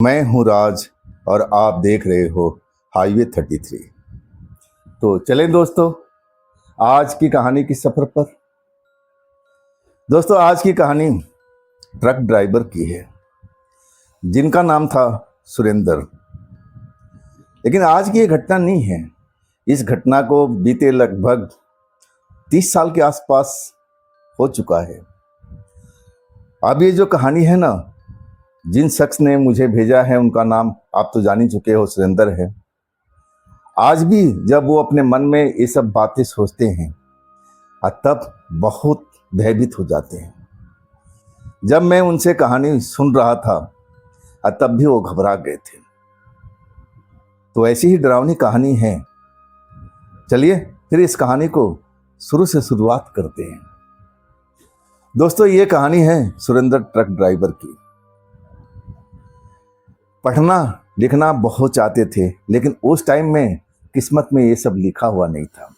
मैं हूं राज और आप देख रहे हो हाईवे 33। तो चलें दोस्तों, आज की कहानी की सफर पर। दोस्तों, आज की कहानी ट्रक ड्राइवर की है जिनका नाम था सुरेंद्र। लेकिन आज की ये घटना नहीं है। इस घटना को बीते लगभग 30 साल के आसपास हो चुका है। अब ये जो कहानी है ना, जिन शख्स ने मुझे भेजा है उनका नाम आप तो जान ही चुके हो, सुरेंद्र है। आज भी जब वो अपने मन में ये सब बातें सोचते हैं तब बहुत भयभीत हो जाते हैं। जब मैं उनसे कहानी सुन रहा था तब भी वो घबरा गए थे। तो ऐसी ही डरावनी कहानी है। चलिए फिर इस कहानी को शुरू से शुरुआत करते हैं। दोस्तों, ये कहानी है सुरेंद्र ट्रक ड्राइवर की। पढ़ना लिखना बहुत चाहते थे, लेकिन उस टाइम में किस्मत में ये सब लिखा हुआ नहीं था।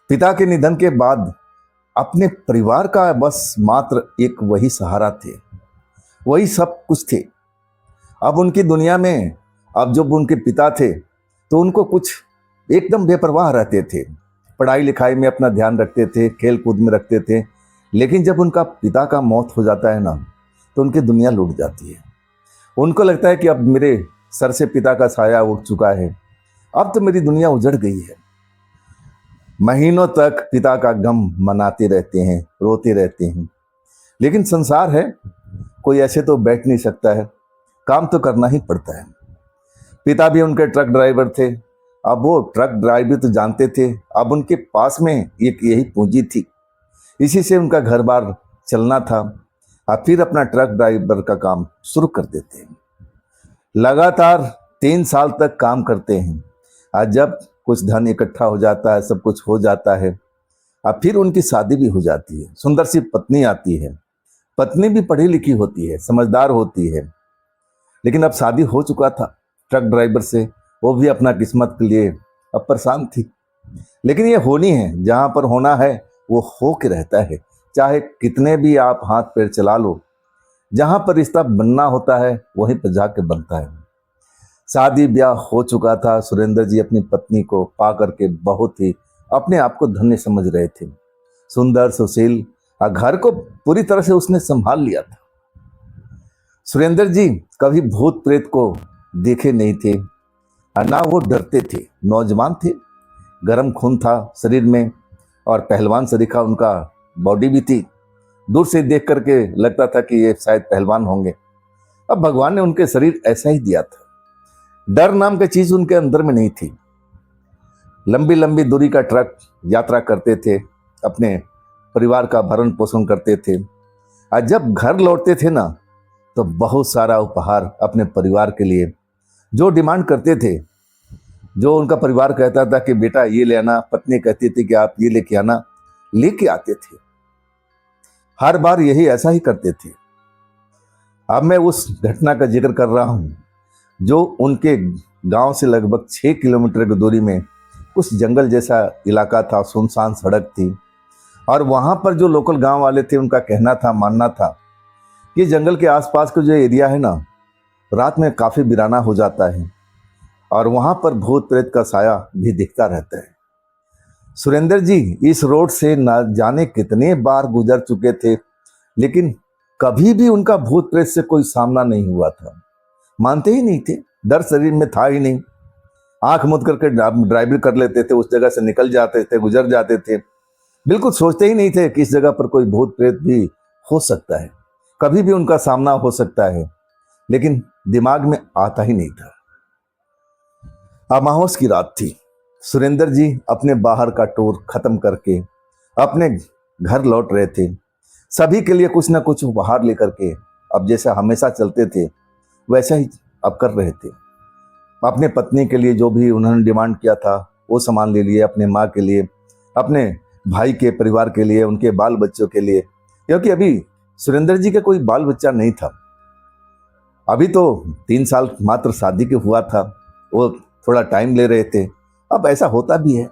पिता के निधन के बाद अपने परिवार का बस मात्र एक वही सहारा थे, वही सब कुछ थे। अब उनकी दुनिया में, अब जब उनके पिता थे तो उनको कुछ एकदम बेपरवाह रहते थे, पढ़ाई लिखाई में अपना ध्यान रखते थे, खेल कूद में रखते थे। लेकिन जब उनका पिता का मौत हो जाता है ना, तो उनकी दुनिया लूट जाती है। उनको लगता है कि अब मेरे सर से पिता का साया उठ चुका है, अब तो मेरी दुनिया उजड़ गई है। महीनों तक पिता का गम मनाते रहते हैं, रोते रहते हैं। लेकिन संसार है, कोई ऐसे तो बैठ नहीं सकता है, काम तो करना ही पड़ता है। पिता भी उनके ट्रक ड्राइवर थे। अब वो ट्रक ड्राइवर तो जानते थे, अब उनके पास में एक यही पूंजी थी, इसी से उनका घर बार चलना था। अब फिर अपना ट्रक ड्राइवर का काम शुरू कर देते हैं। लगातार 3 साल तक काम करते हैं। आज जब कुछ धन इकट्ठा हो जाता है, सब कुछ हो जाता है, अब फिर उनकी शादी भी हो जाती है। सुंदर सी पत्नी आती है। पत्नी भी पढ़ी लिखी होती है, समझदार होती है। लेकिन अब शादी हो चुका था ट्रक ड्राइवर से, वो भी अपना किस्मत के लिए अब परेशान थी। लेकिन ये होनी है, जहाँ पर होना है वो हो के रहता है, चाहे कितने भी आप हाथ पैर चला लो। जहाँ पर रिश्ता बनना होता है वहीं पर जाके बनता है। शादी ब्याह हो चुका था। सुरेंद्र जी अपनी पत्नी को पा करके बहुत ही अपने आप को धन्य समझ रहे थे। सुंदर सुशील, घर को पूरी तरह से उसने संभाल लिया था। सुरेंद्र जी कभी भूत प्रेत को देखे नहीं थे, ना वो डरते थे। नौजवान थे, गर्म खून था शरीर में और पहलवान सरीखा उनका बॉडी भी थी। दूर से देख करके लगता था कि ये शायद पहलवान होंगे। अब भगवान ने उनके शरीर ऐसा ही दिया था। डर नाम की चीज उनके अंदर में नहीं थी। लंबी लंबी दूरी का ट्रक यात्रा करते थे, अपने परिवार का भरण पोषण करते थे। और जब घर लौटते थे ना, तो बहुत सारा उपहार अपने परिवार के लिए जो डिमांड करते थे, जो उनका परिवार कहता था कि बेटा ये ले आना, पत्नी कहती थी कि आप ये लेके आना, लेके आते थे। हर बार यही ऐसा ही करते थे। अब मैं उस घटना का जिक्र कर रहा हूं, जो उनके गांव से लगभग 6 किलोमीटर की दूरी में कुछ जंगल जैसा इलाका था, सुनसान सड़क थी। और वहां पर जो लोकल गांव वाले थे, उनका कहना था, मानना था कि जंगल के आसपास का जो एरिया है ना, रात में काफी वीराना हो जाता है और वहां पर भूत प्रेत का साया भी दिखता रहता है। सुरेंद्र जी इस रोड से न जाने कितने बार गुजर चुके थे, लेकिन कभी भी उनका भूत प्रेत से कोई सामना नहीं हुआ था। मानते ही नहीं थे, डर शरीर में था ही नहीं। आंख मूंद करके ड्राइविंग कर लेते थे, उस जगह से निकल जाते थे, गुजर जाते थे। बिल्कुल सोचते ही नहीं थे कि इस जगह पर कोई भूत प्रेत भी हो सकता है, कभी भी उनका सामना हो सकता है। लेकिन दिमाग में आता ही नहीं था। अमावस की रात थी। सुरेंद्र जी अपने बाहर का टूर खत्म करके अपने घर लौट रहे थे। सभी के लिए कुछ ना कुछ उपहार लेकर के, अब जैसा हमेशा चलते थे वैसा ही अब कर रहे थे। अपने पत्नी के लिए जो भी उन्होंने डिमांड किया था वो सामान ले लिए, अपने माँ के लिए, अपने भाई के परिवार के लिए, उनके बाल बच्चों के लिए। क्योंकि अभी सुरेंद्र जी का कोई बाल बच्चा नहीं था। अभी तो 3 साल मात्र शादी के हुआ था, वो थोड़ा टाइम ले रहे थे। अब ऐसा होता भी है,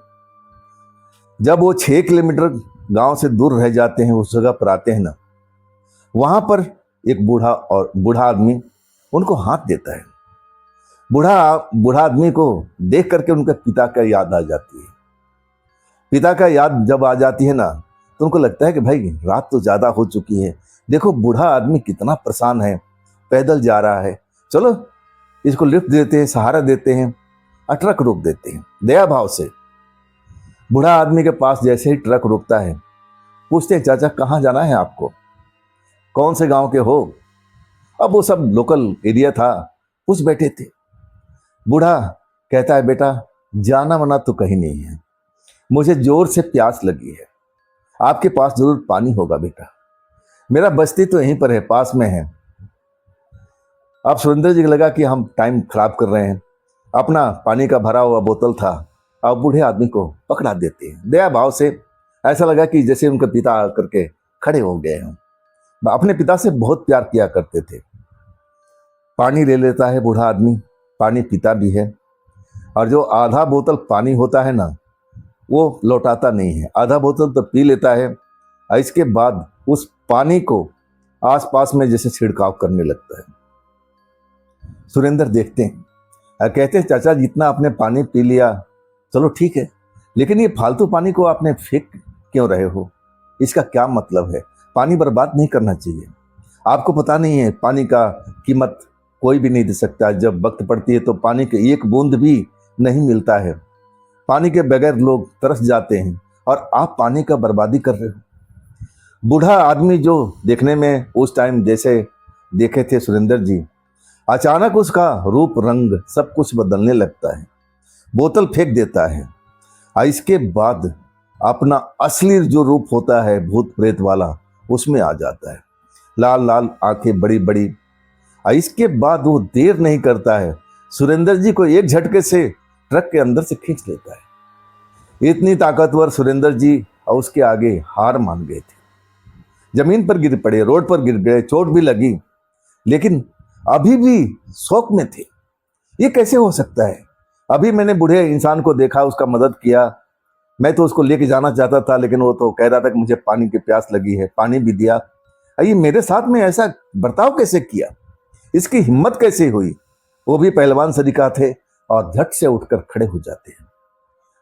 जब वो 6 किलोमीटर गांव से दूर रह जाते हैं, उस जगह पर आते हैं ना, वहां पर एक बूढ़ा आदमी उनको हाथ देता है। बूढ़ा बूढ़ा आदमी को देख करके उनके पिता का याद आ जाती है। पिता का याद जब आ जाती है ना, तो उनको लगता है कि भाई रात तो ज़्यादा हो चुकी है, देखो बूढ़ा आदमी कितना परेशान है, पैदल जा रहा है, चलो इसको लिफ्ट देते हैं, सहारा देते हैं और ट्रक रोक देते हैं। दया भाव से बूढ़ा आदमी के पास जैसे ही ट्रक रुकता है, पूछते हैं चाचा कहाँ जाना है आपको, कौन से गांव के हो। अब वो सब लोकल एरिया था, पूछ बैठे थे। बूढ़ा कहता है बेटा जाना मना तो कहीं नहीं है, मुझे जोर से प्यास लगी है, आपके पास जरूर पानी होगा बेटा, मेरा बस्ती तो यहीं पर है, पास में है। अब सुरेंद्र जी को लगा कि हम टाइम खराब कर रहे हैं, अपना पानी का भरा हुआ बोतल था, अब बूढ़े आदमी को पकड़ा देते हैं। दया भाव से ऐसा लगा कि जैसे उनके पिता आकर के खड़े हो गए हैं। अपने पिता से बहुत प्यार किया करते थे। पानी ले लेता है बूढ़ा आदमी, पानी पीता भी है, और जो आधा बोतल पानी होता है ना, वो लौटाता नहीं है, आधा बोतल तो पी लेता है। और इसके बाद उस पानी को आसपास में जैसे छिड़काव करने लगता है। सुरेंद्र देखते हैं और कहते हैं चाचा जितना आपने पानी पी लिया चलो ठीक है, लेकिन ये फालतू पानी को आपने फेंक क्यों रहे हो, इसका क्या मतलब है, पानी बर्बाद नहीं करना चाहिए। आपको पता नहीं है पानी का कीमत कोई भी नहीं दे सकता, जब वक्त पड़ती है तो पानी की एक बूंद भी नहीं मिलता है, पानी के बगैर लोग तरस जाते हैं और आप पानी का बर्बादी कर रहे हो। बूढ़ा आदमी जो देखने में उस टाइम जैसे देखे थे सुरेंद्र जी, अचानक उसका रूप रंग सब कुछ बदलने लगता है, बोतल फेंक देता है और इसके बाद अपना असली जो रूप होता है भूत प्रेत वाला उसमें आ जाता है, लाल लाल आंखें बड़ी बड़ी। और इसके बाद वो देर नहीं करता है, सुरेंद्र जी को एक झटके से ट्रक के अंदर से खींच लेता है। इतनी ताकतवर सुरेंद्र जी और उसके आगे हार मान गए थे, जमीन पर गिर पड़े, रोड पर गिर गए, चोट भी लगी, लेकिन अभी भी शौक में थे। ये कैसे हो सकता है, अभी मैंने बूढ़े इंसान को देखा, उसका मदद किया, मैं तो उसको लेके जाना चाहता था, लेकिन वो तो कह रहा था कि मुझे पानी की प्यास लगी है, पानी भी दिया, ये मेरे साथ में ऐसा बर्ताव कैसे किया, इसकी हिम्मत कैसे हुई। वो भी पहलवान सरीका थे और झट से उठकर खड़े हो जाते हैं।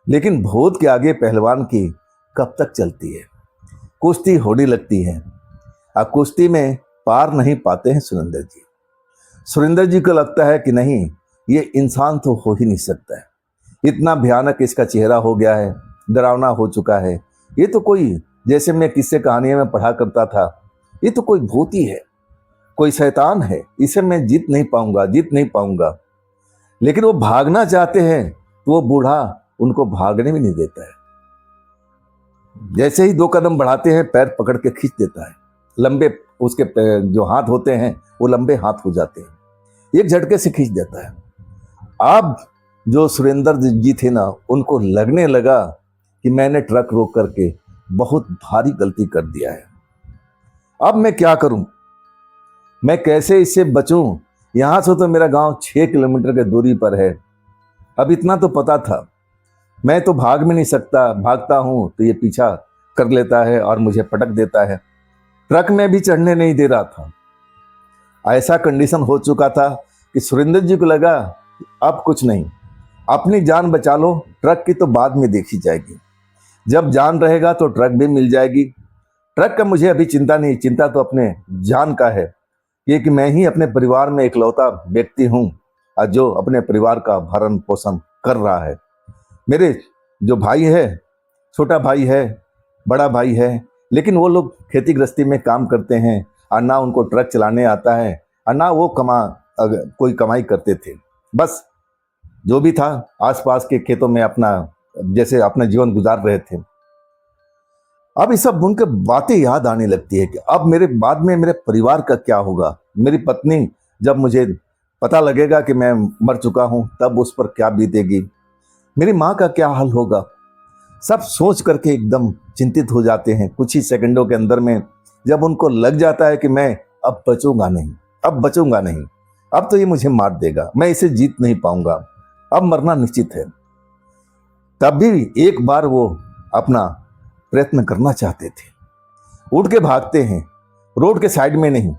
लेकिन भूत के आगे पहलवान की कब तक चलती है, कुश्ती होने लगती है और कुश्ती में पार नहीं पाते हैं सुरेंद्र जी। सुरेंद्र जी को लगता है कि नहीं ये इंसान तो हो ही नहीं सकता है, इतना भयानक इसका चेहरा हो गया है, डरावना हो चुका है, ये तो कोई जैसे मैं किस्से कहानियों में पढ़ा करता था, ये तो कोई भूत ही है, कोई शैतान है, इसे मैं जीत नहीं पाऊंगा। लेकिन वो भागना चाहते हैं तो वो बूढ़ा उनको भागने भी नहीं देता है। जैसे ही 2 कदम बढ़ाते हैं पैर पकड़ के खींच देता है, लंबे उसके जो हाथ होते हैं वो लंबे हाथ हो जाते हैं, एक झटके से खींच देता है। अब जो सुरेंद्र जी थे ना, उनको लगने लगा कि मैंने ट्रक रोक करके बहुत भारी गलती कर दिया है, अब मैं क्या करूं, मैं कैसे इससे बचूं। यहां से तो मेरा गांव 6 किलोमीटर की दूरी पर है, अब इतना तो पता था, मैं तो भाग भी नहीं सकता, भागता हूं तो ये पीछा कर लेता है और मुझे पटक देता है, ट्रक में भी चढ़ने नहीं दे रहा था। ऐसा कंडीशन हो चुका था कि सुरेंद्र जी को लगा अब कुछ नहीं, अपनी जान बचा लो, ट्रक की तो बाद में देखी जाएगी, जब जान रहेगा तो ट्रक भी मिल जाएगी। ट्रक का मुझे अभी चिंता नहीं, चिंता तो अपने जान का है, ये कि मैं ही अपने परिवार में इकलौता व्यक्ति हूँ और जो अपने परिवार का भरण पोषण कर रहा है। मेरे जो भाई है, छोटा भाई है, बड़ा भाई है, लेकिन वो लोग खेती गृहस्थी में काम करते हैं और ना उनको ट्रक चलाने आता है और ना वो कोई कमाई करते थे, बस जो भी था आसपास के खेतों में अपना जीवन गुजार रहे थे। अब ये सब उनके बातें याद आने लगती है कि अब मेरे बाद में मेरे परिवार का क्या होगा, मेरी पत्नी जब मुझे पता लगेगा कि मैं मर चुका हूं तब उस पर क्या बीतेगी, मेरी माँ का क्या हाल होगा। सब सोच करके एकदम चिंतित हो जाते हैं। कुछ ही सेकंडों के अंदर में जब उनको लग जाता है कि मैं अब बचूंगा नहीं, अब तो ये मुझे मार देगा, मैं इसे जीत नहीं पाऊंगा, अब मरना निश्चित है, तब भी एक बार वो अपना प्रयत्न करना चाहते थे। उठ के भागते हैं, रोड के साइड में नहीं,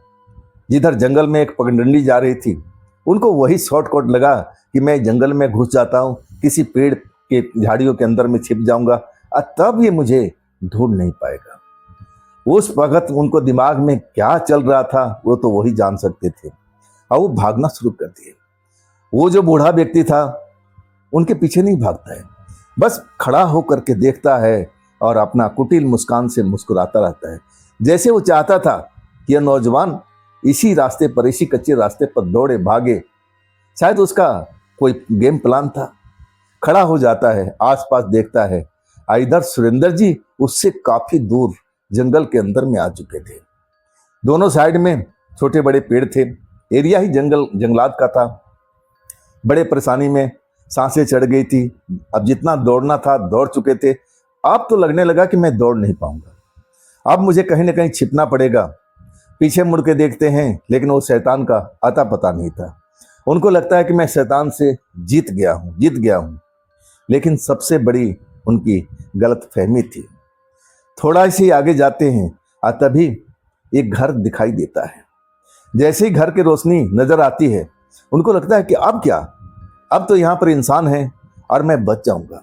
जिधर जंगल में एक पगडंडी जा रही थी उनको वही शॉर्टकट लगा कि मैं जंगल में घुस जाता हूँ, किसी पेड़ के झाड़ियों के अंदर में छिप जाऊंगा और तब ये मुझे ढूंढ नहीं पाएगा। उस वक्त उनको दिमाग में क्या चल रहा था वो तो वही जान सकते थे, और वो भागना शुरू कर दिए। वो जो बूढ़ा व्यक्ति था उनके पीछे नहीं भागता है, बस खड़ा होकर के देखता है और अपना कुटिल मुस्कान से मुस्कुराता रहता है, जैसे वो चाहता था कि यह नौजवान इसी रास्ते पर, इसी कच्चे रास्ते पर दौड़े भागे। शायद उसका कोई गेम प्लान था। खड़ा हो जाता है, आसपास देखता है, इधर सुरेंद्र जी उससे काफी दूर जंगल के अंदर में आ चुके थे। दोनों साइड में छोटे बड़े पेड़ थे, एरिया ही जंगलात का था। बड़े परेशानी में सांसें चढ़ गई थी। अब जितना दौड़ना था दौड़ चुके थे। अब तो लगने लगा कि मैं दौड़ नहीं पाऊंगा, अब मुझे कहीं ना कहीं छिपना पड़ेगा। पीछे मुड़ के देखते हैं लेकिन वो शैतान का अता पता नहीं था। उनको लगता है कि मैं शैतान से जीत गया हूं, लेकिन सबसे बड़ी उनकी गलत फहमी थी। थोड़ा ही आगे जाते हैं और तभी एक घर दिखाई देता है। जैसे ही घर की रोशनी नजर आती है उनको लगता है कि अब क्या, अब तो यहाँ पर इंसान है और मैं बच जाऊंगा।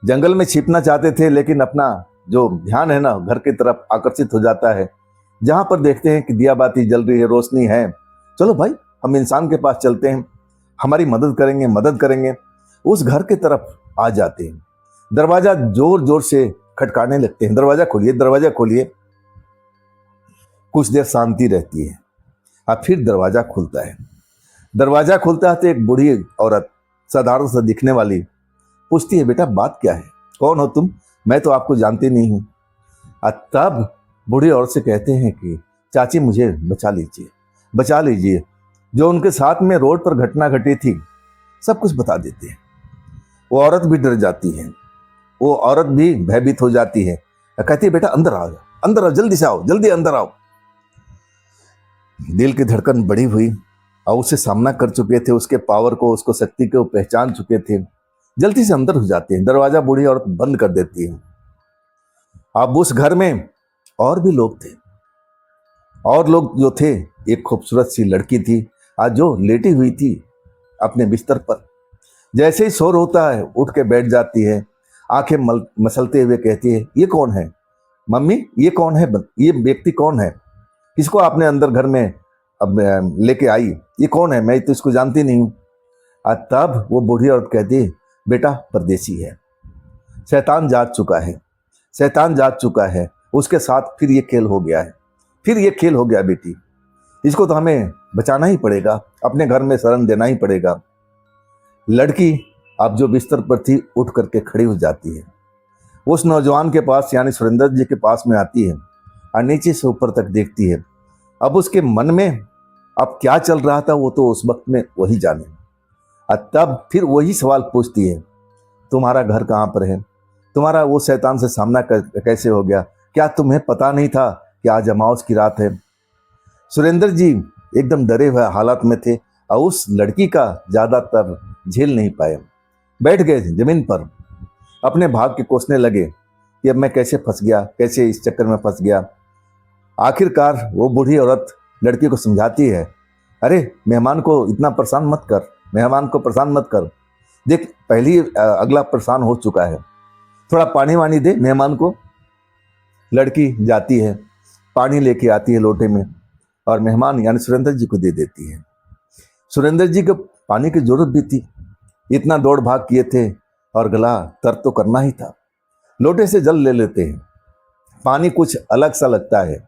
जंगल में छिपना चाहते थे लेकिन अपना जो ध्यान है ना घर की तरफ आकर्षित हो जाता है। जहां पर देखते हैं कि दिया बाती जल रही है, रोशनी है, चलो भाई हम इंसान के पास चलते हैं, हमारी मदद करेंगे। उस घर की तरफ आ जाते हैं। दरवाजा जोर जोर से खटकाने लगते हैं, दरवाजा खोलिए। कुछ देर शांति रहती है और फिर दरवाजा खुलता है। दरवाजा खुलता है तो एक बूढ़ी औरत साधारण सा दिखने वाली पूछती है, बेटा बात क्या है, कौन हो तुम, मैं तो आपको जानती नहीं हूं। और तब बूढ़ी औरत से कहते हैं कि चाची मुझे बचा लीजिए। जो उनके साथ में रोड पर घटना घटी थी सब कुछ बता देते हैं। वो औरत भी डर जाती है, वो औरत भी भयभीत हो जाती है, कहती है बेटा अंदर आओ, जल्दी से आओ, जल्दी अंदर आओ। दिल की धड़कन बड़ी हुई और उसे सामना कर चुके थे, उसके पावर को, उसको शक्ति को पहचान चुके थे। जल्दी से अंदर हो जाते हैं, दरवाजा बूढ़ी औरत बंद कर देती है। अब उस घर में और भी लोग थे, और लोग जो थे, एक खूबसूरत सी लड़की थी आज जो लेटी हुई थी अपने बिस्तर पर। जैसे ही शोर होता है उठ के बैठ जाती है, आंखें मसलते हुए कहती है, ये कौन है मम्मी, ये कौन है, ये व्यक्ति कौन है, किसको आपने अंदर घर में अब लेके आई, ये कौन है, मैं तो इसको जानती नहीं हूँ। और तब वो बूढ़ी औरत कहती है, बेटा परदेसी है, शैतान जाग चुका है, उसके साथ फिर ये खेल हो गया बेटी, इसको तो हमें बचाना ही पड़ेगा, अपने घर में शरण देना ही पड़ेगा। लड़की अब जो बिस्तर पर थी उठ करके खड़ी हो जाती है, उस नौजवान के पास यानी सुरेंद्र जी के पास में आती है और नीचे से ऊपर तक देखती है। अब उसके मन में अब क्या चल रहा था वो तो उस वक्त में वही जाने। और तब फिर वही सवाल पूछती है, तुम्हारा घर कहाँ पर है, तुम्हारा वो शैतान से सामना कैसे हो गया, क्या तुम्हें पता नहीं था कि आज अमावस की रात है। सुरेंद्र जी एकदम डरे हुए हालात में थे और उस लड़की का ज्यादातर झेल नहीं पाए, बैठ गए जमीन पर, अपने भाग के कोसने लगे कि अब मैं कैसे फंस गया, कैसे इस चक्कर में फंस गया। आखिरकार वो बूढ़ी औरत लड़की को समझाती है, अरे मेहमान को इतना परेशान मत कर, देख पहले ही अगला परेशान हो चुका है, थोड़ा पानी वानी दे मेहमान को। लड़की जाती है, पानी लेके आती है लोटे में और मेहमान यानी सुरेंद्र जी को दे देती है। सुरेंद्र जी को पानी की जरूरत भी थी, इतना दौड़ भाग किए थे और गला तर तो करना ही था। लोटे से जल ले लेते हैं, पानी कुछ अलग सा लगता है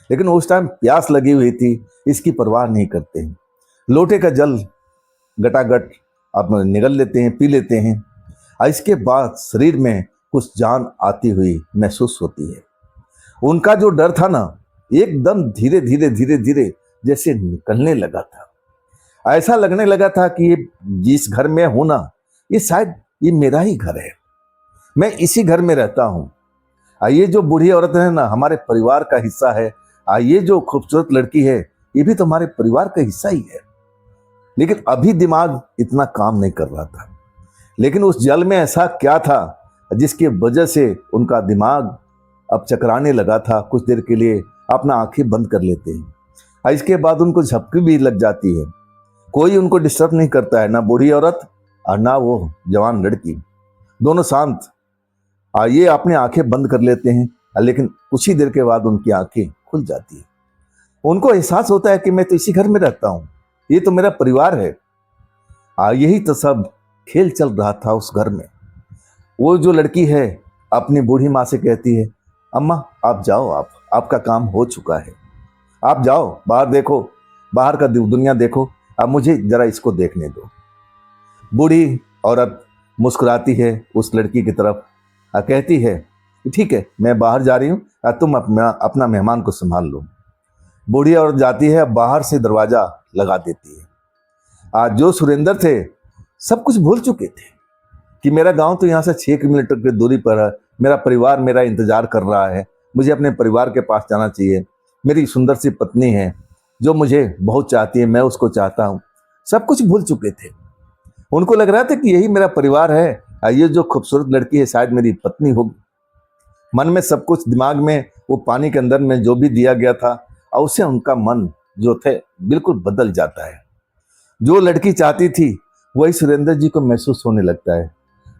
लेकिन उस टाइम प्यास लगी हुई थी, इसकी परवाह नहीं करते हैं। लोटे का जल गटागट आप निगल लेते हैं, पी लेते हैं और इसके बाद शरीर में कुछ जान आती हुई महसूस होती है। उनका जो डर था ना एकदम धीरे धीरे जैसे निकलने लगा था। ऐसा लगने लगा था कि ये जिस घर में हूं ना ये शायद ये मेरा ही घर है, मैं इसी घर में रहता हूं। ये जो बूढ़ी औरत है ना हमारे परिवार का हिस्सा है, ये जो खूबसूरत लड़की है ये भी तो हमारे परिवार का हिस्सा ही है। लेकिन अभी दिमाग इतना काम नहीं कर रहा था। लेकिन उस जल में ऐसा क्या था जिसकी वजह से उनका दिमाग अब चकराने लगा था। कुछ देर के लिए अपना आंखें बंद कर लेते हैं और इसके बाद उनको झपकी भी लग जाती है। कोई उनको डिस्टर्ब नहीं करता है, ना बूढ़ी औरत और ना वो जवान लड़की, दोनों शांत। ये अपनी आंखें बंद कर लेते हैं, लेकिन कुछ ही देर के बाद उनकी आंखें खुल जाती है। उनको एहसास होता है कि मैं तो इसी घर में रहता हूँ, ये तो मेरा परिवार है। यही तो सब खेल चल रहा था उस घर में। वो जो लड़की है अपनी बूढ़ी माँ से कहती है, अम्मा आप जाओ, आपका काम हो चुका है, आप जाओ बाहर देखो, बाहर का दुनिया देखो, अब मुझे जरा इसको देखने दो। बूढ़ी औरत मुस्कुराती है उस लड़की की तरफ, कहती है ठीक है मैं बाहर जा रही हूँ, तुम अपना मेहमान को संभाल लो। बूढ़ी औरत जाती है, बाहर से दरवाजा लगा देती है। आज जो सुरेंद्र थे सब कुछ भूल चुके थे कि मेरा गांव तो यहाँ से 6 किलोमीटर की दूरी पर है, मेरा परिवार मेरा इंतजार कर रहा है, मुझे अपने परिवार के पास जाना चाहिए, मेरी सुंदर सी पत्नी है जो मुझे बहुत चाहती है, मैं उसको चाहता हूँ। सब कुछ भूल चुके थे। उनको लग रहा था कि यही मेरा परिवार है, ये जो खूबसूरत लड़की है शायद मेरी पत्नी होगी। मन में सब कुछ, दिमाग में वो पानी के अंदर में जो भी दिया गया था, और उससे उनका मन जो थे बिल्कुल बदल जाता है। जो लड़की चाहती थी वही सुरेंद्र जी को महसूस होने लगता है।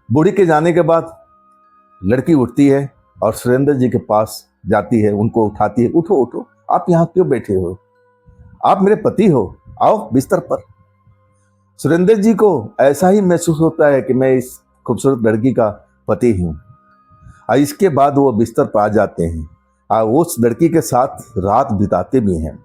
बूढ़ी के जाने के बाद लड़की उठती है और सुरेंद्र जी के पास जाती है, उनको उठाती है, उठो उठो, आप यहाँ क्यों बैठे हो, आप मेरे पति हो, आओ बिस्तर पर। सुरेंद्र जी को ऐसा ही महसूस होता है कि मैं इस खूबसूरत लड़की का पति हूँ। इसके बाद वो बिस्तर पर आ जाते हैं, उस लड़की के साथ रात बिताते भी हैं,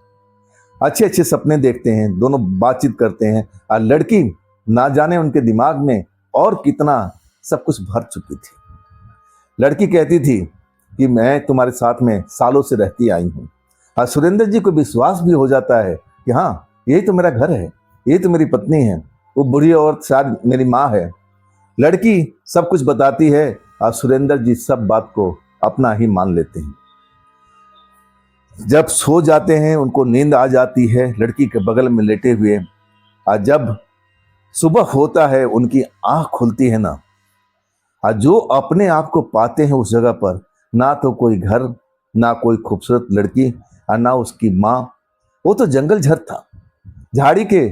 अच्छे अच्छे सपने देखते हैं, दोनों बातचीत करते हैं। और लड़की ना जाने उनके दिमाग में और कितना सब कुछ भर चुकी थी। लड़की कहती थी कि मैं तुम्हारे साथ में सालों से रहती आई हूँ। और सुरेंद्र जी को विश्वास भी हो जाता है कि हाँ यही तो मेरा घर है, यही तो मेरी पत्नी है, वो बुढ़ी औरत शायद मेरी माँ है। लड़की सब कुछ बताती है और सुरेंद्र जी सब बात को अपना ही मान लेते हैं। जब सो जाते हैं उनको नींद आ जाती है लड़की के बगल में लेटे हुए। और जब सुबह होता है उनकी आंख खुलती है ना, और जो अपने आप को पाते हैं उस जगह पर, ना तो कोई घर, ना कोई खूबसूरत लड़की और ना उसकी माँ, वो तो जंगल झर था। झाड़ी के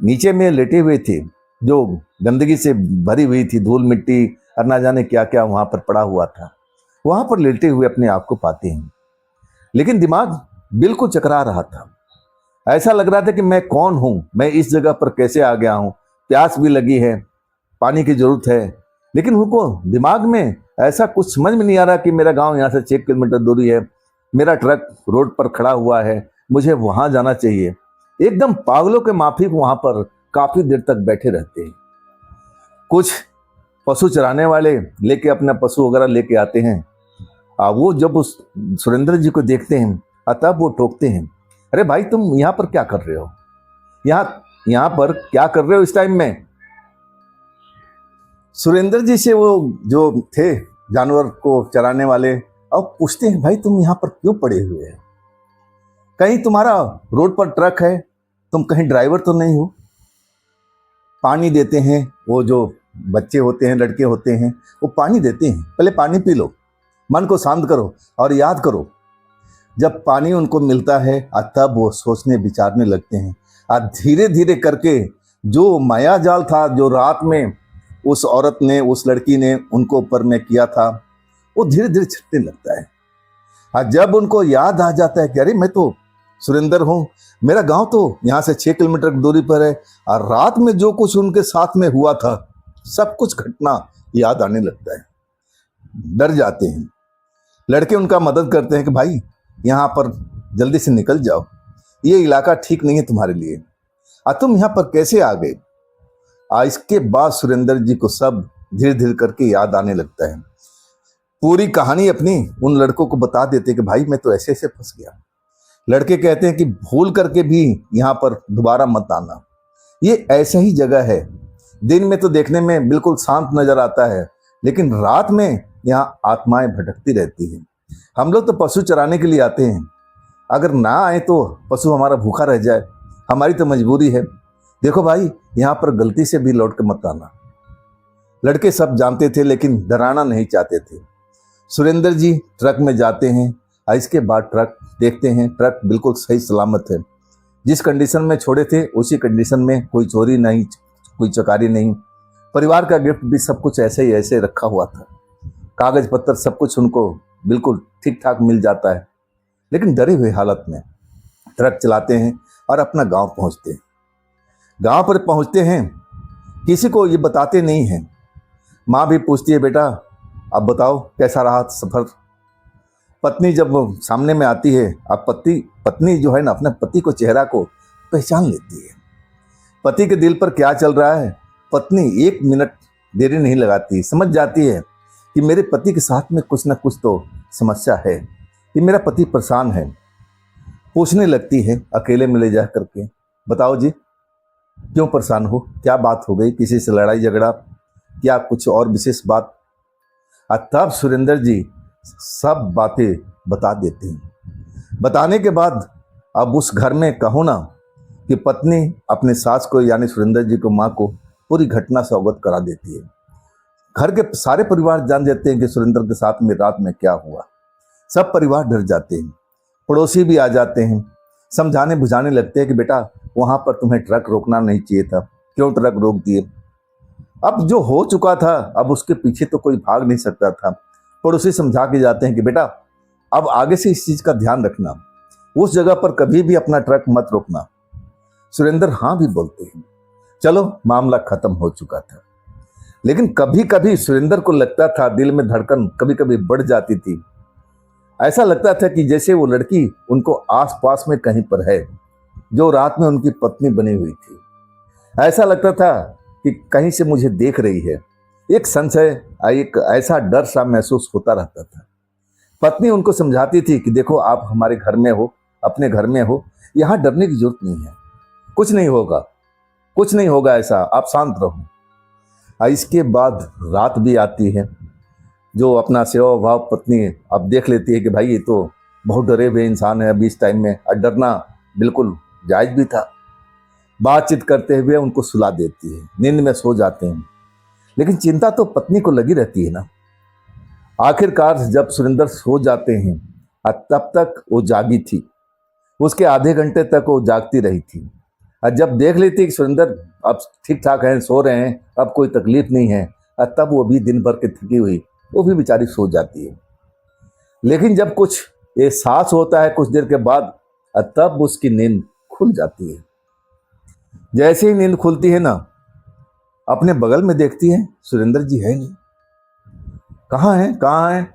नीचे में लेटे हुए थे, जो गंदगी से भरी हुई थी, धूल मिट्टी और ना जाने क्या क्या वहां पर पड़ा हुआ था। वहां पर लेटे हुए अपने आप को पाते हैं, लेकिन दिमाग बिल्कुल चकरा रहा था। ऐसा लग रहा था कि मैं कौन हूं, मैं इस जगह पर कैसे आ गया हूं। प्यास भी लगी है, पानी की जरूरत है, लेकिन उनको दिमाग में ऐसा कुछ समझ में नहीं आ रहा कि मेरा गांव यहाँ से 6 किलोमीटर दूरी है, मेरा ट्रक रोड पर खड़ा हुआ है, मुझे वहां जाना चाहिए। एकदम पागलों के माफिक वहां पर काफी देर तक बैठे रहते हैं। कुछ पशु चराने वाले लेके अपना पशु वगैरह लेके आते हैं। वो जब उस सुरेंद्र जी को देखते हैं तब वो टोकते हैं, अरे भाई तुम यहाँ पर क्या कर रहे हो, यहाँ पर क्या कर रहे हो इस टाइम में। सुरेंद्र जी से वो जो थे जानवर को चराने वाले अब पूछते हैं, भाई तुम यहाँ पर क्यों पड़े हुए हैं, कहीं तुम्हारा रोड पर ट्रक है, तुम कहीं ड्राइवर तो नहीं हो। पानी देते हैं, वो जो बच्चे होते हैं, लड़के होते हैं, वो पानी देते हैं, पहले पानी पी लो, मन को शांत करो और याद करो। जब पानी उनको मिलता है तब वो सोचने विचारने लगते हैं। और धीरे धीरे करके जो माया जाल था, जो रात में उस औरत ने, उस लड़की ने उनको ऊपर में किया था, वो धीरे धीरे छटने लगता है। और जब उनको याद आ जाता है कि अरे मैं तो सुरेंद्र हूँ, मेरा गांव तो यहाँ से 6 किलोमीटर की दूरी पर है, और रात में जो कुछ उनके साथ में हुआ था सब कुछ घटना याद आने लगता है। डर जाते हैं। लड़के उनका मदद करते हैं कि भाई यहाँ पर जल्दी से निकल जाओ, ये इलाका ठीक नहीं है तुम्हारे लिए, तुम यहाँ पर कैसे आ गए। इसके बाद सुरेंद्र जी को सब धीरे धीरे करके याद आने लगता है। पूरी कहानी अपनी उन लड़कों को बता देते कि भाई मैं तो ऐसे ऐसे फंस गया। लड़के कहते हैं कि भूल करके भी यहाँ पर दोबारा मत आना, ये ऐसा ही जगह है। दिन में तो देखने में बिल्कुल शांत नजर आता है, लेकिन रात में यहाँ आत्माएं भटकती रहती हैं। हम लोग तो पशु चराने के लिए आते हैं, अगर ना आए तो पशु हमारा भूखा रह जाए, हमारी तो मजबूरी है। देखो भाई यहाँ पर गलती से भी लौट के मत आना। लड़के सब जानते थे लेकिन डराना नहीं चाहते थे। सुरेंद्र जी ट्रक में जाते हैं, इसके बाद ट्रक देखते हैं, ट्रक बिल्कुल सही सलामत है। जिस कंडीशन में छोड़े थे उसी कंडीशन में, कोई चोरी नहीं, कोई चकारी नहीं। परिवार का गिफ्ट भी सब कुछ ऐसे ही ऐसे रखा हुआ था, कागज पत्तर सब कुछ उनको बिल्कुल ठीक ठाक मिल जाता है। लेकिन डरे हुए हालत में ट्रक चलाते हैं और अपना गांव पहुंचते हैं। गांव पर पहुंचते हैं, किसी को ये बताते नहीं हैं। माँ भी पूछती है, बेटा अब बताओ कैसा रहा सफ़र। पत्नी जब सामने में आती है, अब पत्नी जो है ना, अपने पति को, चेहरा को पहचान लेती है। पति के दिल पर क्या चल रहा है, पत्नी एक मिनट देरी नहीं लगाती, समझ जाती है कि मेरे पति के साथ में कुछ ना कुछ तो समस्या है, कि मेरा पति परेशान है। पूछने लगती है अकेले में ले जा करके, बताओ जी क्यों परेशान हो, क्या बात हो गई, किसी से लड़ाई झगड़ा, क्या कुछ और विशेष बात। तब सुरेंद्र जी सब बातें बता देते हैं। बताने के बाद अब उस घर में कहो ना कि पत्नी अपने सास को यानी सुरेंद्र जी को, माँ को पूरी घटना से अवगत करा देती है। घर के सारे परिवार जान जाते हैं कि सुरेंद्र के साथ में रात में क्या हुआ। सब परिवार डर जाते हैं, पड़ोसी भी आ जाते हैं, समझाने बुझाने लगते हैं कि बेटा वहाँ पर तुम्हें ट्रक रोकना नहीं चाहिए था, क्यों ट्रक रोक दिए। अब जो हो चुका था अब उसके पीछे तो कोई भाग नहीं सकता था। पड़ोसी समझा के जाते हैं कि बेटा अब आगे से इस चीज़ का ध्यान रखना, उस जगह पर कभी भी अपना ट्रक मत रोकना। सुरेंद्र हाँ भी बोलते हैं। चलो मामला खत्म हो चुका था। लेकिन कभी कभी सुरेंद्र को लगता था, दिल में धड़कन कभी कभी बढ़ जाती थी। ऐसा लगता था कि जैसे वो लड़की उनको आस पास में कहीं पर है, जो रात में उनकी पत्नी बनी हुई थी। ऐसा लगता था कि कहीं से मुझे देख रही है। एक संशय, एक ऐसा डर सा महसूस होता रहता था। पत्नी उनको समझाती थी कि देखो आप हमारे घर में हो, अपने घर में हो, यहाँ डरने की जरूरत नहीं है, कुछ नहीं होगा, कुछ नहीं होगा, ऐसा आप शांत रहो। इसके बाद रात भी आती है, जो अपना सेवा भाव पत्नी अब देख लेती है कि भाई ये तो बहुत डरे हुए इंसान है अभी इस टाइम में, और डरना बिल्कुल जायज भी था। बातचीत करते हुए उनको सुला देती है, नींद में सो जाते हैं। लेकिन चिंता तो पत्नी को लगी रहती है ना। आखिरकार जब सुरेंद्र सो जाते हैं, तब तक वो जागी थी। उसके आधे घंटे तक वो जागती रही थी। और जब देख लेती कि सुरेंद्र अब ठीक ठाक हैं, सो रहे हैं, अब कोई तकलीफ नहीं है, तब वो भी दिन भर के थकी हुई वो भी बेचारी सो जाती है। लेकिन जब कुछ एहसास होता है कुछ देर के बाद, तब उसकी नींद खुल जाती है। जैसे ही नींद खुलती है ना, अपने बगल में देखती है सुरेंद्र जी है नहीं। कहाँ है, कहाँ है,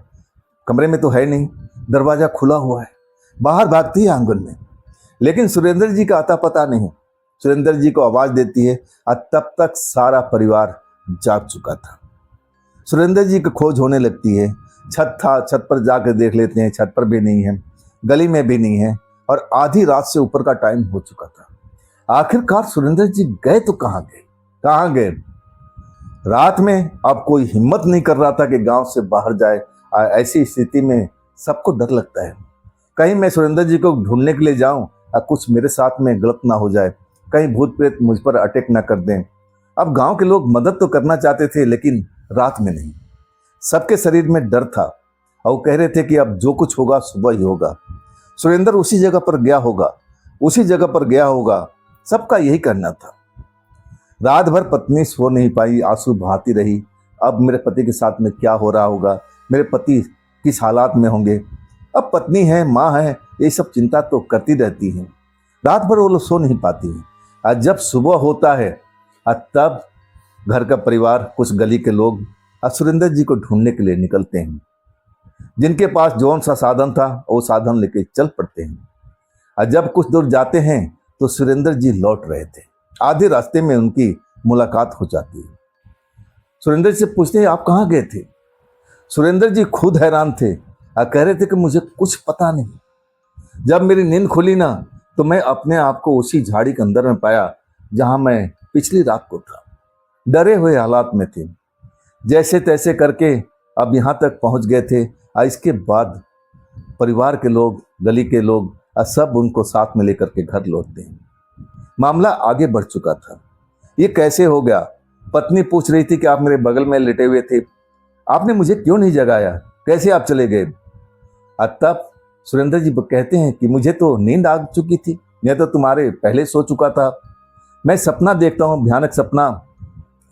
कमरे में तो है नहीं, दरवाजा खुला हुआ है। बाहर भागती है आंगन में, लेकिन सुरेंद्र जी का आता पता नहीं। सुरेंद्र जी को आवाज देती है, और तब तक सारा परिवार जाग चुका था। सुरेंद्र जी की खोज होने लगती है। छत पर जाकर देख लेते हैं, छत पर भी नहीं है, गली में भी नहीं है, और आधी रात से ऊपर का टाइम हो चुका था। आखिरकार सुरेंद्र जी गए तो कहाँ गए, कहाँ गए। रात में अब कोई हिम्मत नहीं कर रहा था कि गांव से बाहर जाए। ऐसी स्थिति में सबको डर लगता है, कहीं मैं सुरेंद्र जी को ढूंढने के लिए जाऊं और कुछ मेरे साथ में गलत ना हो जाए, कहीं भूत प्रेत मुझ पर अटैक ना कर दें। अब गांव के लोग मदद तो करना चाहते थे, लेकिन रात में नहीं। सबके शरीर में डर था, और वो कह रहे थे कि अब जो कुछ होगा सुबह ही होगा। सुरेंद्र उसी जगह पर गया होगा, उसी जगह पर गया होगा, सबका यही कहना था। रात भर पत्नी सो नहीं पाई, आंसू बहाती रही। अब मेरे पति के साथ में क्या हो रहा होगा, मेरे पति किस हालात में होंगे। अब पत्नी है, माँ है, ये सब चिंता तो करती रहती हैं। रात भर वो लोग सो नहीं पाती हैं। और जब सुबह होता है, तब घर का परिवार, कुछ गली के लोग सुरेंद्र जी को ढूंढने के लिए निकलते हैं। जिनके पास जौन सा साधन था वो साधन लेके चल पड़ते हैं। और जब कुछ दूर जाते हैं तो सुरेंद्र जी लौट रहे थे। आधे रास्ते में उनकी मुलाकात हो जाती है। सुरेंद्र जी से पूछते हैं आप कहाँ गए थे। सुरेंद्र जी खुद हैरान थे और कह रहे थे कि मुझे कुछ पता नहीं। जब मेरी नींद खुली ना, तो मैं अपने आप को उसी झाड़ी के अंदर में पाया जहां मैं पिछली रात को था। डरे हुए हालात में थे। जैसे तैसे करके अब यहाँ तक पहुँच गए थे। और इसके बाद परिवार के लोग, गली के लोग सब उनको साथ में लेकर के घर लौटते हैं। मामला आगे बढ़ चुका था। ये कैसे हो गया। पत्नी पूछ रही थी कि आप मेरे बगल में लेटे हुए थे, आपने मुझे क्यों नहीं जगाया, कैसे आप चले गए। और तब सुरेंद्र जी कहते हैं कि मुझे तो नींद आ चुकी थी, यह तो तुम्हारे पहले सो चुका था। मैं सपना देखता हूँ, भयानक सपना,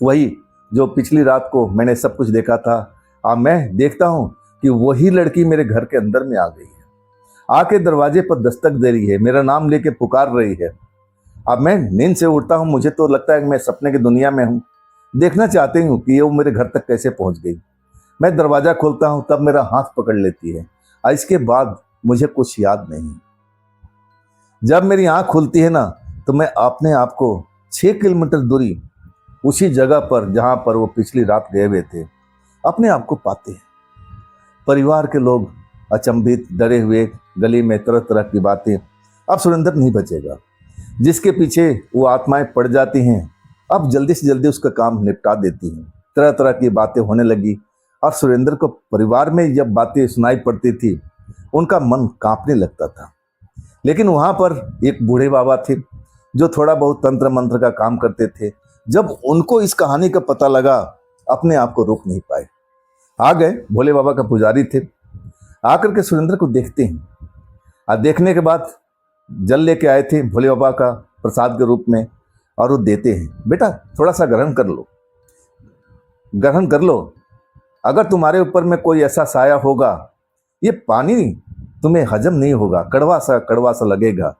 वही जो पिछली रात को मैंने सब कुछ देखा था। अब मैं देखता हूँ कि वही लड़की मेरे घर के अंदर में आ गई है, आके दरवाजे पर दस्तक दे रही है, मेरा नाम लेके पुकार रही है। अब मैं नींद से उठता हूँ, मुझे तो लगता है कि मैं सपने की दुनिया में हूँ। देखना चाहती हूँ कि ये वो मेरे घर तक कैसे पहुँच गई। मैं दरवाज़ा खोलता हूँ, तब मेरा हाथ पकड़ लेती है और इसके बाद मुझे कुछ याद नहीं। जब मेरी आँख खुलती है ना, तो मैं अपने आप को 6 किलोमीटर दूरी उसी जगह पर जहाँ पर वो पिछली रात गए हुए थे अपने आप को पाते हैं। परिवार के लोग अचंभित, डरे हुए, गली में तरह तरह की बातें। अब सुरेंद्र नहीं बचेगा, जिसके पीछे वो आत्माएं पड़ जाती हैं अब जल्दी से जल्दी उसका काम निपटा देती हैं। तरह तरह की बातें होने लगी और सुरेंद्र को परिवार में जब बातें सुनाई पड़ती थी उनका मन कांपने लगता था। लेकिन वहाँ पर एक बूढ़े बाबा थे जो थोड़ा बहुत तंत्र मंत्र का काम करते थे। जब उनको इस कहानी का पता लगा, अपने आप को रोक नहीं पाए, आ गए। भोले बाबा का पुजारी थे, आकर के सुरेंद्र को देखते हैं और देखने के बाद जल लेके आए थे भोले बाबा का प्रसाद के रूप में, और वो देते हैं, बेटा थोड़ा सा ग्रहण कर लो, ग्रहण कर लो। अगर तुम्हारे ऊपर में कोई ऐसा साया होगा, ये पानी तुम्हें हजम नहीं होगा, कड़वा सा लगेगा।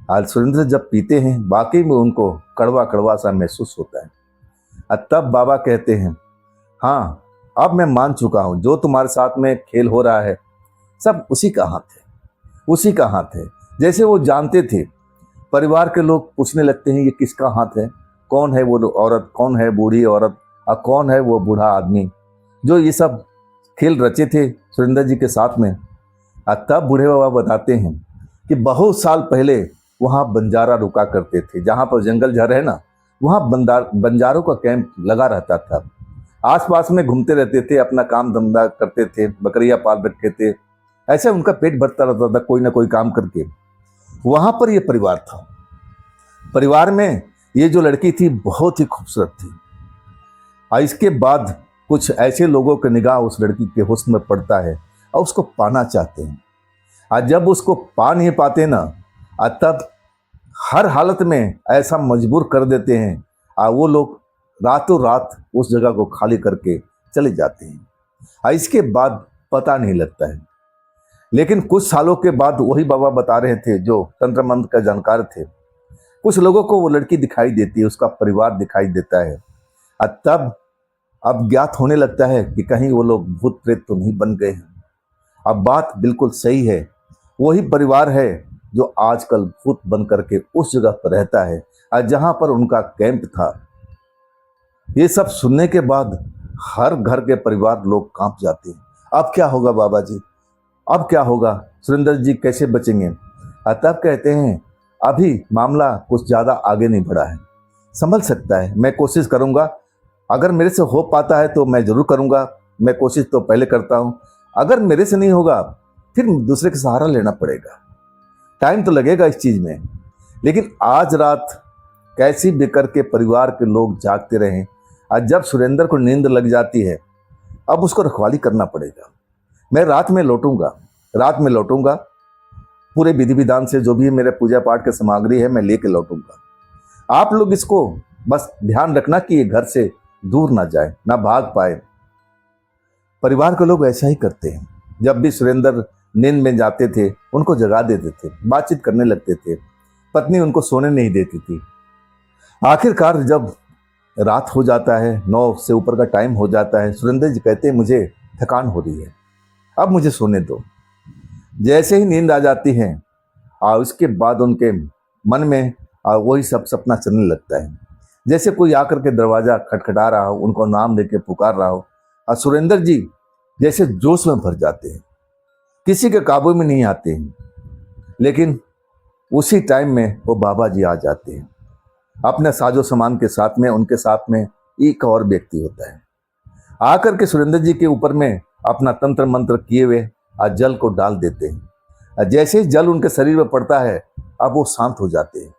आज सुरेंद्र जब पीते हैं वाकई में उनको कड़वा कड़वा सा महसूस होता है। और तब बाबा कहते हैं, हाँ अब मैं मान चुका हूँ, जो तुम्हारे साथ में खेल हो रहा है सब उसी का हाथ है, उसी का हाथ है। जैसे वो जानते थे। परिवार के लोग पूछने लगते हैं, ये किसका हाथ है, कौन है वो औरत, कौन है बूढ़ी औरत और कौन है वो बूढ़ा आदमी जो ये सब खेल रचे थे सुरेंद्र जी के साथ में। और तब बूढ़े बाबा बताते हैं कि बहुत साल पहले वहाँ बंजारा रुका करते थे, जहाँ पर जंगल झाड़ है ना, वहाँ बंजारों का कैंप लगा रहता था। आसपास में घूमते रहते थे, अपना काम धंधा करते थे, बकरियां पाल रखे थे, ऐसे उनका पेट भरता रहता था कोई ना कोई काम करके। वहाँ पर ये परिवार था। परिवार में ये जो लड़की थी बहुत ही खूबसूरत थी। और इसके बाद कुछ ऐसे लोगों की निगाह उस लड़की के हुस्न में पड़ता है और उसको पाना चाहते हैं। और जब उसको पा नहीं पाते ना, तब हर हालत में ऐसा मजबूर कर देते हैं और वो लोग रातों रात उस जगह को खाली करके चले जाते हैं। और इसके बाद पता नहीं लगता है। लेकिन कुछ सालों के बाद वही बाबा बता रहे थे जो तंत्र मंत्र का जानकार थे, कुछ लोगों को वो लड़की दिखाई देती है, उसका परिवार दिखाई देता है। और तब अब ज्ञात होने लगता है कि कहीं वो लोग भूत प्रेत तो नहीं बन गए हैं। अब बात बिल्कुल सही है, वही परिवार है जो आजकल भूत बन करके उस जगह पर रहता है और जहाँ पर उनका कैंप था। ये सब सुनने के बाद हर घर के परिवार लोग कांप जाते हैं। अब क्या होगा बाबा जी, अब क्या होगा, सुरेंद्र जी कैसे बचेंगे। तब कहते हैं, अभी मामला कुछ ज़्यादा आगे नहीं बढ़ा है, संभल सकता है, मैं कोशिश करूँगा। अगर मेरे से हो पाता है तो मैं ज़रूर करूँगा, मैं कोशिश तो पहले करता हूँ। अगर मेरे से नहीं होगा फिर दूसरे का सहारा लेना पड़ेगा, टाइम तो लगेगा इस चीज़ में। लेकिन आज रात कैसी भी करके परिवार के लोग जागते रहें, और जब सुरेंद्र को नींद लग जाती है अब उसको रखवाली करना पड़ेगा। मैं रात में लौटूंगा, पूरे विधि विधान से जो भी मेरे पूजा पाठ की सामग्री है मैं लेके लौटूंगा। आप लोग इसको बस ध्यान रखना कि ये घर से दूर ना जाए, ना भाग पाए। परिवार के लोग ऐसा ही करते हैं। जब भी सुरेंद्र नींद में जाते थे उनको जगा देते थे, बातचीत करने लगते थे, पत्नी उनको सोने नहीं देती थी। आखिरकार जब रात हो जाता है, 9 से ऊपर का टाइम हो जाता है, सुरेंद्र जी कहते हैं मुझे थकान हो रही है, अब मुझे सोने दो। जैसे ही नींद आ जाती है और उसके बाद उनके मन में वही सब सपना चलने लगता है, जैसे कोई आकर के दरवाज़ा खटखटा रहा हो, उनको नाम लेके पुकार रहा हो। और सुरेंद्र जी जैसे जोश में भर जाते हैं, किसी के काबू में नहीं आते हैं। लेकिन उसी टाइम में वो बाबा जी आ जाते हैं अपने साजो सामान के साथ में। उनके साथ में एक और व्यक्ति होता है, आकर के सुरेंद्र जी के ऊपर में अपना तंत्र मंत्र किए हुए जल को डाल देते हैं। जैसे ही जल उनके शरीर में पड़ता है अब वो शांत हो जाते हैं,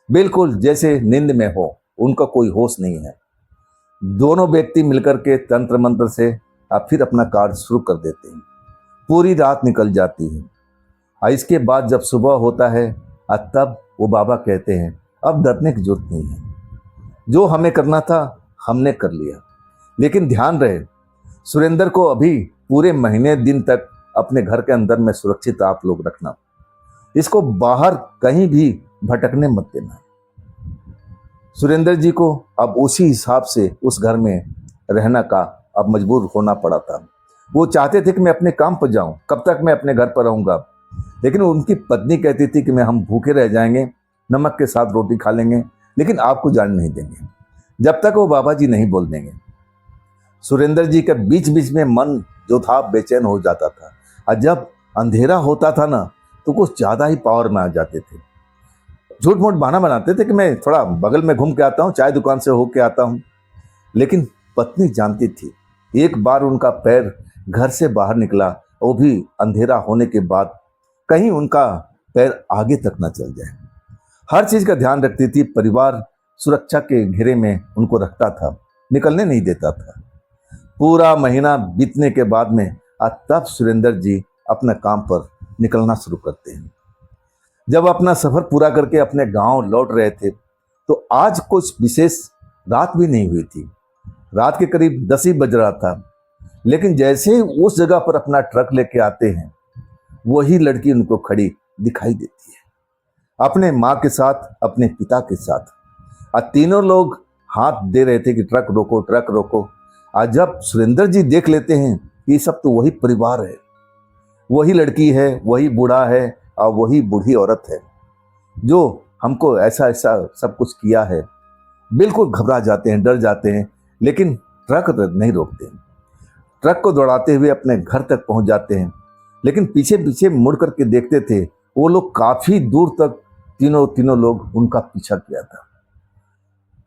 बिल्कुल जैसे नींद में हो, उनका कोई होश नहीं है। दोनों व्यक्ति मिलकर के तंत्र मंत्र से फिर अपना कार्य शुरू कर देते हैं। पूरी रात निकल जाती है और इसके बाद जब सुबह होता है और तब वो बाबा कहते हैं अब डरने की जरूरत नहीं है, जो हमें करना था हमने कर लिया। लेकिन ध्यान रहे, सुरेंद्र को अभी पूरे महीने दिन तक अपने घर के अंदर में सुरक्षित आप लोग रखना, इसको बाहर कहीं भी भटकने मत देना। सुरेंद्र जी को अब उसी हिसाब से उस घर में रहना का अब मजबूर होना पड़ा था। वो चाहते थे कि मैं अपने काम पर जाऊं, कब तक मैं अपने घर पर रहूंगा, लेकिन उनकी पत्नी कहती थी कि मैं हम भूखे रह जाएंगे, नमक के साथ रोटी खा लेंगे, लेकिन आपको जाने नहीं देंगे जब तक वो बाबा जी नहीं बोल देंगे। सुरेंद्र जी के बीच बीच में मन जो था बेचैन हो जाता था, और जब अंधेरा होता था ना तो कुछ ज़्यादा ही पावर में आ जाते थे। झूठ मूठ बहाना बनाते थे कि मैं थोड़ा बगल में घूम के आता हूँ, चाय दुकान से होके आता हूँ, लेकिन पत्नी जानती थी एक बार उनका पैर घर से बाहर निकला, वो भी अंधेरा होने के बाद, कहीं उनका पैर आगे तक ना चल जाए। हर चीज़ का ध्यान रखती थी, परिवार सुरक्षा के घेरे में उनको रखता था, निकलने नहीं देता था। पूरा महीना बीतने के बाद में तब सुरेंद्र जी अपना काम पर निकलना शुरू करते हैं। जब अपना सफर पूरा करके अपने गांव लौट रहे थे तो आज कुछ विशेष रात भी नहीं हुई थी, रात के करीब 10 ही बज रहा था। लेकिन जैसे ही उस जगह पर अपना ट्रक लेके आते हैं, वही लड़की उनको खड़ी दिखाई देती है, अपने माँ के साथ, अपने पिता के साथ। और तीनों लोग हाथ दे रहे थे कि ट्रक रोको, ट्रक रोको। आज जब सुरेंद्र जी देख लेते हैं ये सब तो वही परिवार है, वही लड़की है, वही बूढ़ा है और वही बूढ़ी औरत है जो हमको ऐसा ऐसा सब कुछ किया है। बिल्कुल घबरा जाते हैं, डर जाते हैं, लेकिन ट्रक नहीं रोकते। ट्रक को दौड़ाते हुए अपने घर तक पहुंच जाते हैं, लेकिन पीछे पीछे मुड़ करके देखते थे वो लोग काफी दूर तक तीनों लोग उनका पीछा किया था।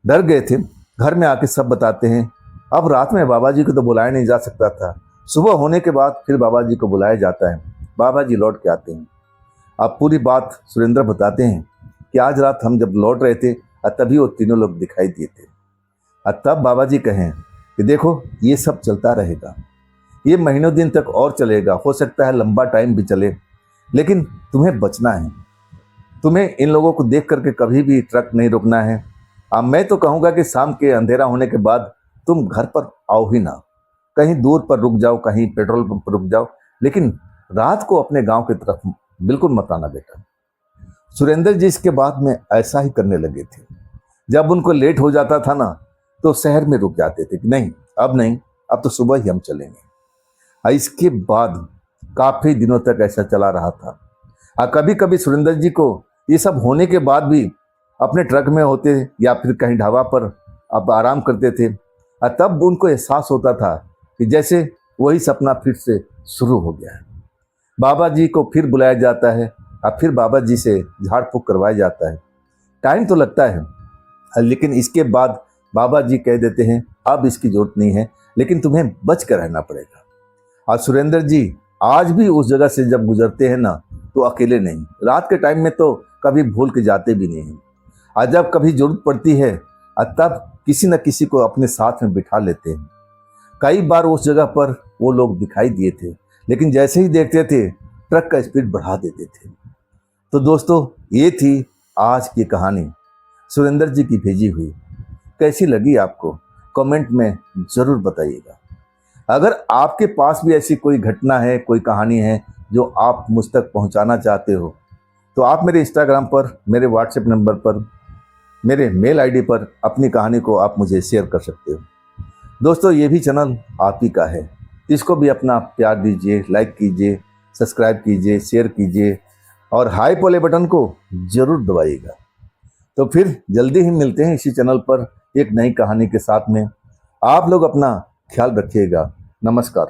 डर गए थे। घर में आके सब बताते हैं। अब रात में बाबा जी को तो बुलाया नहीं जा सकता था, सुबह होने के बाद फिर बाबा जी को बुलाया जाता है। बाबा जी लौट के आते हैं। अब पूरी बात सुरेंद्र बताते हैं कि आज रात हम जब लौट रहे थे तभी वो तीनों लोग दिखाई दिए थे। और तब बाबा जी कहें कि देखो ये सब चलता रहेगा, ये महीनों दिन तक और चलेगा, हो सकता है लंबा टाइम भी चले, लेकिन तुम्हें बचना है, तुम्हें इन लोगों को देख करके कभी भी ट्रक नहीं रुकना है। अब मैं तो कहूँगा कि शाम के अंधेरा होने के बाद तुम घर पर आओ ही ना, कहीं दूर पर रुक जाओ, कहीं पेट्रोल पंप पर रुक जाओ, लेकिन रात को अपने गांव की तरफ बिल्कुल मत आना बेटा। सुरेंद्र जी इसके बाद में ऐसा ही करने लगे थे। जब उनको लेट हो जाता था ना तो शहर में रुक जाते थे कि नहीं, अब तो सुबह ही हम चलेंगे। और इसके बाद काफी दिनों तक ऐसा चला रहा था। और कभी कभी सुरेंद्र जी को ये सब होने के बाद भी अपने ट्रक में होते या फिर कहीं ढाबा पर अब आराम करते थे, और तब उनको एहसास होता था कि जैसे वही सपना फिर से शुरू हो गया है। बाबा जी को फिर बुलाया जाता है और फिर बाबा जी से झाड़ फूक करवाया जाता है। टाइम तो लगता है, लेकिन इसके बाद बाबा जी कह देते हैं अब इसकी जरूरत नहीं है, लेकिन तुम्हें बच कर रहना पड़ेगा। और सुरेंद्र जी आज भी उस जगह से जब गुजरते हैं ना तो अकेले नहीं, रात के टाइम में तो कभी भूल के जाते भी नहीं हैं। और जब कभी जरूरत पड़ती है तब किसी न किसी को अपने साथ में बिठा लेते हैं। कई बार उस जगह पर वो लोग दिखाई दिए थे, लेकिन जैसे ही देखते थे ट्रक का स्पीड बढ़ा देते थे। तो दोस्तों ये थी आज की कहानी सुरेंद्र जी की भेजी हुई। कैसी लगी आपको कमेंट में ज़रूर बताइएगा। अगर आपके पास भी ऐसी कोई घटना है, कोई कहानी है जो आप मुझ तक पहुंचाना चाहते हो, तो आप मेरे इंस्टाग्राम पर, मेरे व्हाट्सएप नंबर पर, मेरे मेल आईडी पर अपनी कहानी को आप मुझे शेयर कर सकते हो। दोस्तों ये भी चैनल आप ही का है, इसको भी अपना प्यार दीजिए, लाइक कीजिए, सब्सक्राइब कीजिए, शेयर कीजिए और हाइप वाले बटन को ज़रूर दबाइएगा। तो फिर जल्दी ही मिलते हैं इसी चैनल पर एक नई कहानी के साथ में। आप लोग अपना ख्याल रखिएगा। नमस्कार।